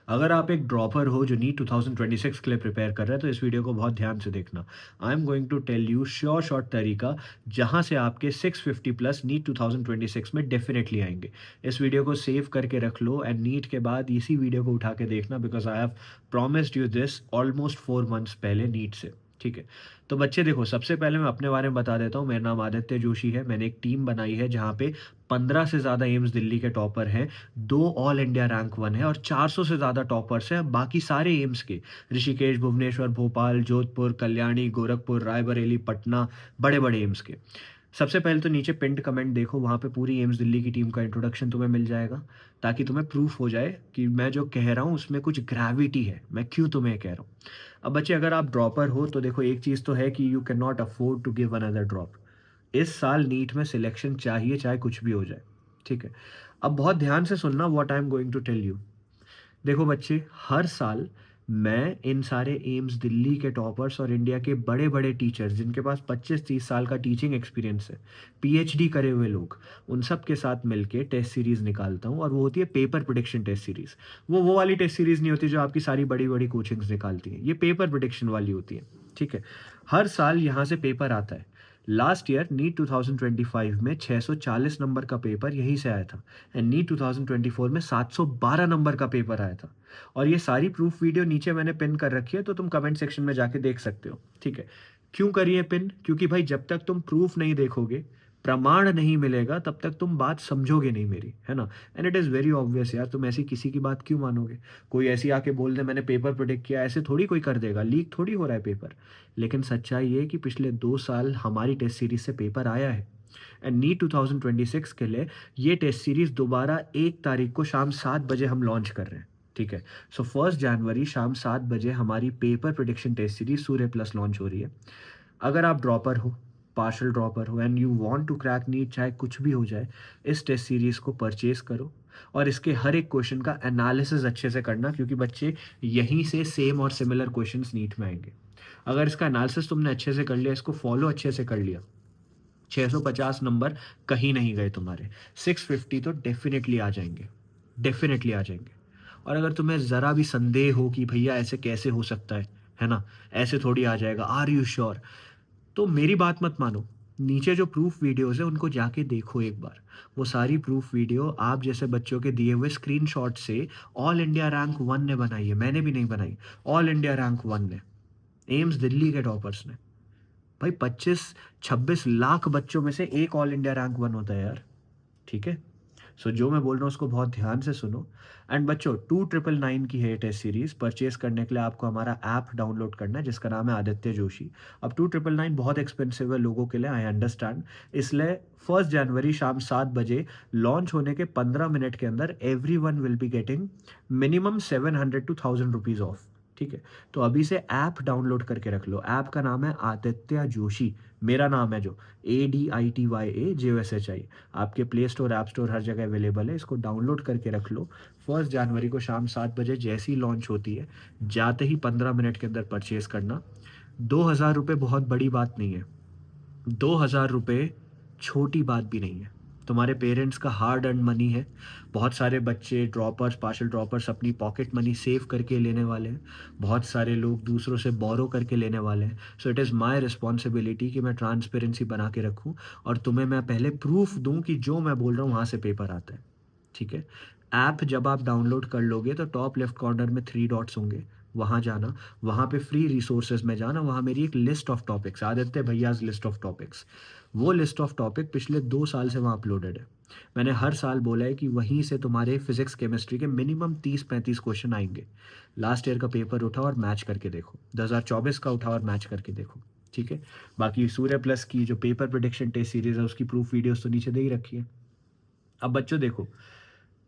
अगर आप एक ड्रॉपर हो जो नीट 2026 के लिए प्रिपेयर कर रहा है तो इस वीडियो को बहुत ध्यान से देखना। I am going to tell you sure shot तरीका जहां से आपके 650 प्लस नीट 2026 में डेफिनेटली आएंगे। इस वीडियो को सेव करके रख लो एंड नीट के बाद इसी वीडियो को उठा के देखना because I have promised you this almost 4 months पहले नीट से। ठीक है। तो बच्चे देखो, सबसे पहले मैं अपने बारे में बता देता हूँ। मेरा नाम आदित्य जोशी है। मैंने एक टीम बनाई है जहाँ पे 15 से ज़्यादा एम्स दिल्ली के टॉपर हैं, 2 ऑल इंडिया रैंक 1 है और 400 से ज़्यादा टॉपर्स हैं बाकी सारे एम्स के। ऋषिकेश, भुवनेश्वर, भोपाल, जोधपुर, कल्याणी, गोरखपुर, रायबरेली, पटना, बड़े-बड़े एम्स के। सबसे पहले तो नीचे पिन्ड कमेंट देखो, वहाँ पे पूरी एम्स दिल्ली की टीम का इंट्रोडक्शन तुम्हें मिल जाएगा, ताकि तुम्हें प्रूफ हो जाए कि मैं जो कह रहा हूँ उसमें कुछ ग्रेविटी है, मैं क्यों तुम्हें कह रहा हूँ। अब बच्चे, अगर आप ड्रॉपर हो तो देखो, एक चीज़ तो है कि you can not afford to give another drop. इस साल नीट में सिलेक्शन चाहिए, चाहे कुछ भी हो जाए। ठीक है। अब बहुत ध्यान से सुनना what I am going to tell you. देखो बच्चे, हर साल मैं इन सारे एम्स दिल्ली के टॉपर्स और इंडिया के बड़े-बड़े टीचर्स जिनके पास 25-30 साल का टीचिंग एक्सपीरियंस है, पीएचडी करे हुए लोग, उन सब के साथ मिलके टेस्ट सीरीज़ निकालता हूँ और वो होती है पेपर प्रेडिक्शन टेस्ट सीरीज़। वो वाली टेस्ट सीरीज़ नहीं होती जो आपकी सारी बड़ी-बड़ी कोचिंग्स निकालती हैं। ये पेपर प्रेडिक्शन वाली होती है। ठीक है। हर साल यहाँ से पेपर आता है। लास्ट ईयर नीट 2025 में 640 नंबर का पेपर यहीं से आया था एंड नीट 2024 में 712 नंबर का पेपर आया था। और ये सारी प्रूफ वीडियो नीचे मैंने पिन कर रखी है, तो तुम कमेंट सेक्शन में जाके देख सकते हो। ठीक है। क्यों करिए पिन? क्योंकि भाई जब तक तुम प्रूफ नहीं देखोगे, प्रमाण नहीं मिलेगा, तब तक तुम बात समझोगे नहीं मेरी, है ना? And it is very obvious यार, तुम ऐसी किसी की बात क्यों मानोगे? कोई ऐसी आके बोल दे मैंने पेपर प्रेडिक्ट किया, ऐसे थोड़ी कोई कर देगा, लीक थोड़ी हो रहा है पेपर। लेकिन सच्चाई ये है कि पिछले 2 साल हमारी टेस्ट सीरीज़ से पेपर आया है एंड नीट 2026 के लिए ये टेस्ट सीरीज़ दोबारा 1 तारीख को शाम 7 बजे हम लॉन्च कर रहे हैं। ठीक है। सो 1 जनवरी शाम 7 बजे हमारी paper prediction test series Surya plus launch हो रही है। अगर आप ड्रॉपर हो, पार्शियल ड्रॉपर हो and you want to crack NEET, चाहे कुछ भी हो जाए, इस टेस्ट सीरीज़ को परचेज़ करो और इसके हर एक क्वेश्चन का एनालिसिस अच्छे से करना, क्योंकि बच्चे यहीं से सेम और सिमिलर क्वेश्चंस नीट में आएँगे। अगर इसका एनालिसिस तुमने अच्छे से कर लिया, इसको फॉलो अच्छे से कर लिया, 650 नंबर कहीं नहीं गए तुम्हारे, 650 तो डेफ़िनेटली आ जाएँगे, डेफ़िनेटली आ जाएँगे। और अगर तुम्हें ज़रा भी संदेह हो कि भैया ऐसे कैसे हो सकता है ना? ऐसे थोड़ी आ जाएगा, आर यू श्योर? तो मेरी बात मत मानो, नीचे जो प्रूफ वीडियोज़ हैं उनको जाके देखो एक बार। वो सारी प्रूफ वीडियो आप जैसे बच्चों के दिए हुए स्क्रीनशॉट से ऑल इंडिया रैंक 1 ने बनाई है, मैंने भी नहीं बनाई, ऑल इंडिया रैंक 1 ने, एम्स दिल्ली के टॉपर्स ने। भाई 25-26 लाख बच्चों में से एक ऑल इंडिया रैंक 1 होता है यार। ठीक है? सो जो मैं बोल रहा हूँ उसको बहुत ध्यान से सुनो। एंड बच्चों, 2999 की है ये टेस्ट सीरीज़। परचेज़ करने के लिए आपको हमारा ऐप डाउनलोड करना है जिसका नाम है आदित्य जोशी। अब 2999 बहुत एक्सपेंसिव है लोगों के लिए, आई अंडरस्टैंड। इसलिए 1 जनवरी शाम 7 बजे लॉन्च होने के 15 मिनट के अंदर everyone will be getting minimum 700 to 1000 rupees off. ठीक है? तो अभी से ऐप डाउनलोड करके रख लो। ऐप का नाम है आदित्य जोशी, मेरा नाम है जो, ADITYAJOSHI। आपके प्ले स्टोर, ऐप स्टोर हर जगह अवेलेबल है। इसको डाउनलोड करके रख लो। 1 जनवरी को शाम 7 बजे जैसे ही लॉन्च होती है, जाते ही 15 मिनट के अंदर परचेज़ करना। ₹2000 बहुत बड़ी बात नहीं है। ₹2000 छोटी बात भी नहीं है। तुम्हारे पेरेंट्स का हार्ड अर्न्ड मनी है। बहुत सारे बच्चे ड्रॉपर्स, पार्शियल ड्रॉपर्स अपनी पॉकेट मनी सेव करके लेने वाले हैं। बहुत सारे लोग दूसरों से बोरो करके लेने वाले हैं। So it is my responsibility कि मैं ट्रांसपेरेंसी बना के रखूँ और तुम्हें मैं पहले प्रूफ़ दूँ कि जो मैं बोल रहा हूँ वहाँ से पेपर आता है। ठीक है? ऐप जब आप डाउनलोड कर लोगे तो टॉप लेफ्ट कॉर्नर में 3 डॉट्स होंगे, वहाँ जाना, वहाँ पे फ्री रिसोर्सेज़ में जाना, वहाँ मेरी एक लिस्ट ऑफ टॉपिक्स, आदित्य भैयाज़ लिस्ट ऑफ टॉपिक्स, वो लिस्ट ऑफ टॉपिक पिछले 2 साल से वहाँ अपलोडेड है। मैंने हर साल बोला है कि वहीं से तुम्हारे फिज़िक्स, केमिस्ट्री के मिनिमम 30-35 क्वेश्चन आएँगे। लास्ट ईयर का पेपर उठाओ और मैच करके देखो, 2024 का उठाओ और मैच करके देखो, ठीक है? बाकी सूर्य प्लस की जो पेपर प्रेडिक्शन टेस्ट सीरीज़ है उसकी प्रूफ वीडियोज़ तो नीचे दे ही रखी है। अब बच्चों देखो,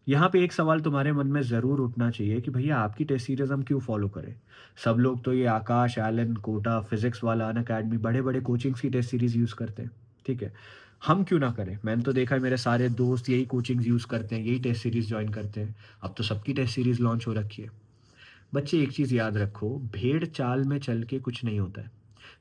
यहाँ पे एक सवाल तुम्हारे मन में ज़रूर उठना चाहिए कि भैया आपकी टेस्ट सीरीज़ हम क्यों फ़ॉलो करें? सब लोग तो ये आकाश, एलन, कोटा, फिज़िक्स वाला, अनअकैडमी, बड़े-बड़े कोचिंग्स की टेस्ट सीरीज़ यूज़ करते हैं, ठीक है? हम क्यों ना करें? मैंने तो देखा है मेरे सारे दोस्त यही कोचिंग्स यूज़ करते हैं, यही टेस्ट सीरीज़ जॉइन करते हैं। अब तो सबकी टेस्ट सीरीज़ लॉन्च हो रखी है। बच्चे एक चीज़ याद रखो, भेड़-चाल में चल के कुछ नहीं होता है।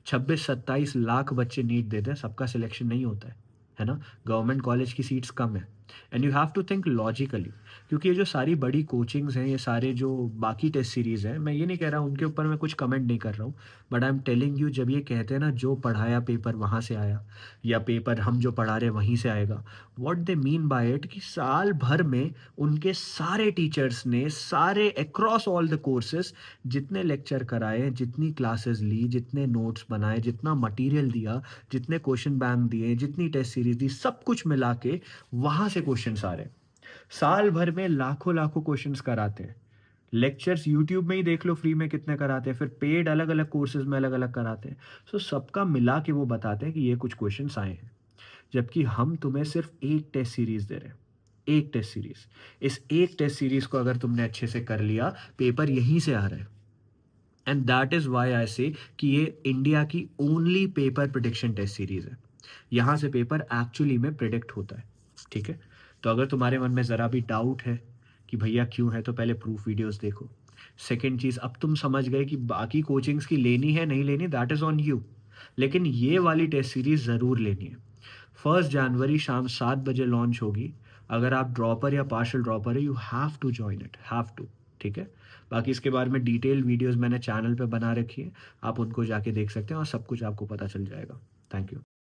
26-27 लाख बच्चे नीट देते हैं, सबका सिलेक्शन नहीं होता है ना? गवर्नमेंट कॉलेज की सीट्स कम है। And you have to think logically, क्योंकि ये जो सारी बड़ी कोचिंग्स हैं, ये सारे जो बाकी टेस्ट सीरीज़ हैं, मैं ये नहीं कह रहा उनके ऊपर मैं कुछ कमेंट नहीं कर रहा हूँ, but I am telling you, जब ये कहते हैं ना जो पढ़ाया पेपर वहाँ से आया या पेपर हम जो पढ़ा रहे हैं वहीं से आएगा, what they mean by it कि साल भर में उनके सारे टीचर्स ने सारे अक्रॉस ऑल द कोर्सेज जितने लेक्चर कराए, जितनी क्लासेस ली, जितने नोट्स बनाए, जितना मटेरियल दिया, जितने क्वेश्चन बैंक दिए, जितनी टेस्ट सीरीज दी, सब कुछ मिला के वहाँ से क्वेश्चंस आ रहे हैं। साल भर में लाखों लाखों क्वेश्चंस कराते हैं। लेक्चर्स यूट्यूब में ही देख लो फ्री में कितने कराते हैं, फिर पेड अलग अलग कोर्सेज में अलग अलग कराते हैं। सो सबका मिला के वो बताते हैं कि ये कुछ क्वेश्चंस आए हैं, जबकि हम तुम्हें सिर्फ एक टेस्ट सीरीज दे रहे हैं। एक टेस्ट सीरीज, इस एक टेस्ट सीरीज को अगर तुमने अच्छे से कर लिया, पेपर यहीं से आ रहा है। And that is why I say कि ये इंडिया की only paper prediction test series है। यहाँ से पेपर एक्चुअली में प्रिडिक्ट होता है। ठीक है, तो अगर तुम्हारे मन में ज़रा भी डाउट है कि भैया क्यों है, तो पहले प्रूफ वीडियोस देखो। सेकंड चीज़, अब तुम समझ गए कि बाकी कोचिंग्स की लेनी है नहीं लेनी, दैट इज़ ऑन यू, लेकिन ये वाली टेस्ट सीरीज ज़रूर लेनी है। 1 जनवरी शाम 7 बजे लॉन्च होगी। अगर आप ड्रॉपर या पार्शल ड्रॉपर है, you have to join it, have to. ठीक है, बाकी इसके बारे में डिटेल वीडियोस मैंने चैनल पे बना रखी है, आप उनको जाके देख सकते हैं और सब कुछ आपको पता चल जाएगा। Thank you.